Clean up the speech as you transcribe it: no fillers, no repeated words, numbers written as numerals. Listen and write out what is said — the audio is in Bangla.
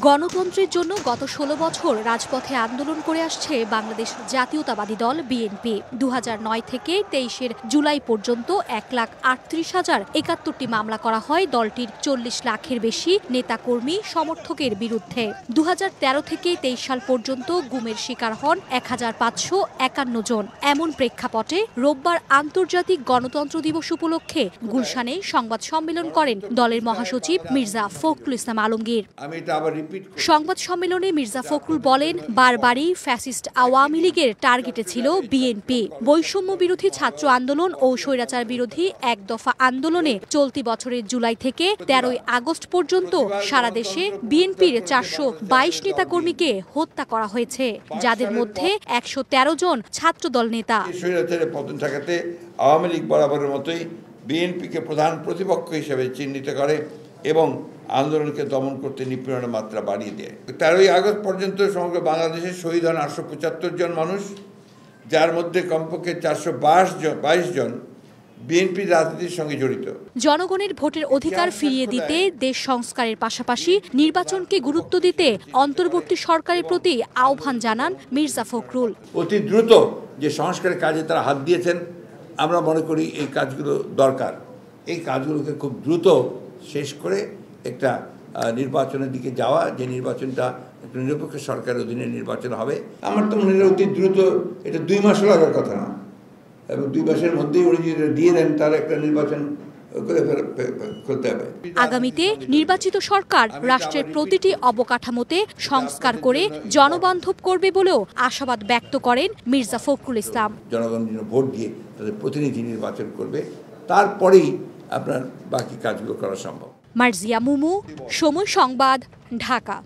গণতন্ত্রের জন্য গত ১৬ বছর রাজপথে আন্দোলন করে আসছে বাংলাদেশ জাতীয়তাবাদী দল বিএনপি। ২০০৯ থেকে ২৩ জুলাই পর্যন্ত ১,৩৮,০৭১টি মামলা করা হয় দলটির ৪০ লাখের বেশি নেতাকর্মী সমর্থকের বিরুদ্ধে। ২০১৩ থেকে ২৩ সাল পর্যন্ত গুমের শিকার হন ১,৫৫১ জন। এমন প্রেক্ষাপটে রোববার আন্তর্জাতিক গণতন্ত্র দিবস উপলক্ষে গুলশানে সংবাদ সম্মেলন করেন দলের মহাসচিব মির্জা ফখরুল ইসলাম আলমগীর। সংবাদ সম্মেলনে মির্জা ফখরুল বলেন, বারবারই ফ্যাসিস্ট আওয়ামী লীগের টার্গেটে ছিল বিএনপি। বৈষম্য বিরোধী ছাত্র আন্দোলন ও স্বৈরাচার বিরোধী এক দফা আন্দোলনে চলতি বছরের জুলাই থেকে ১৩ আগস্ট পর্যন্ত সারা দেশে বিএনপির ৪২২ নেতাকর্মীকে হত্যা করা হয়েছে, যাদের মধ্যে ১১৩ জন ছাত্রদল নেতা। স্বৈরাচারের পতন ঠেকাতে আওয়ামী লীগ বরাবরের মতোই বিএনপিকে প্রধান প্রতিপক্ষ হিসেবে চিহ্নিত করে এবং আন্দোলনকে দমন করতে নিপীড়নের মাত্রা বাড়িয়ে দেয়। ১৩ আগস্ট পর্যন্ত সমগ্র বাংলাদেশে শহীদ হন ৮৭৫ জন মানুষ, যার মধ্যে কমপক্ষে ৪২২ জন বিএনপির রাজনীতির সঙ্গে জড়িত। জনগণের ভোটের অধিকার ফিরিয়ে দিতে, দেশ সংস্কারের পাশাপাশি নির্বাচনকে গুরুত্ব দিতে অন্তর্বর্তী সরকারের প্রতি আহ্বান জানান মির্জা ফখরুল। অতি দ্রুত যে সংস্কারের কাজে তারা হাত দিয়েছেন, আমরা মনে করি এই কাজগুলো দরকার। এই কাজগুলোকে খুব দ্রুত শেষ করে একটা নির্বাচনের দিকে যাওয়া, যে নির্বাচনটা একটা নিরপেক্ষ সরকারের অধীনে নির্বাচন হবে। আমার তো মনে হয় অতি দ্রুত, এটা ২ মাসও লাগার কথা না, এবং ২ মাসের মধ্যেই উনি যদি দিয়ে দেন তাহলে একটা নির্বাচন করতে হবে। আগামীতে নির্বাচিত সরকার রাষ্ট্রের প্রতিটি অবকাঠামোতে সংস্কার করে জনবান্ধব করবে বলেও আশাবাদ ব্যক্ত করেন মির্জা ফখরুল ইসলাম। জনগণ ভোট দিয়ে তাদের প্রতিনিধি নির্বাচন করবে, তারপরেই আপনার বাকি কাজগুলো করা সম্ভব। মার্জিয়া মুমু, সময় সংবাদ, ঢাকা।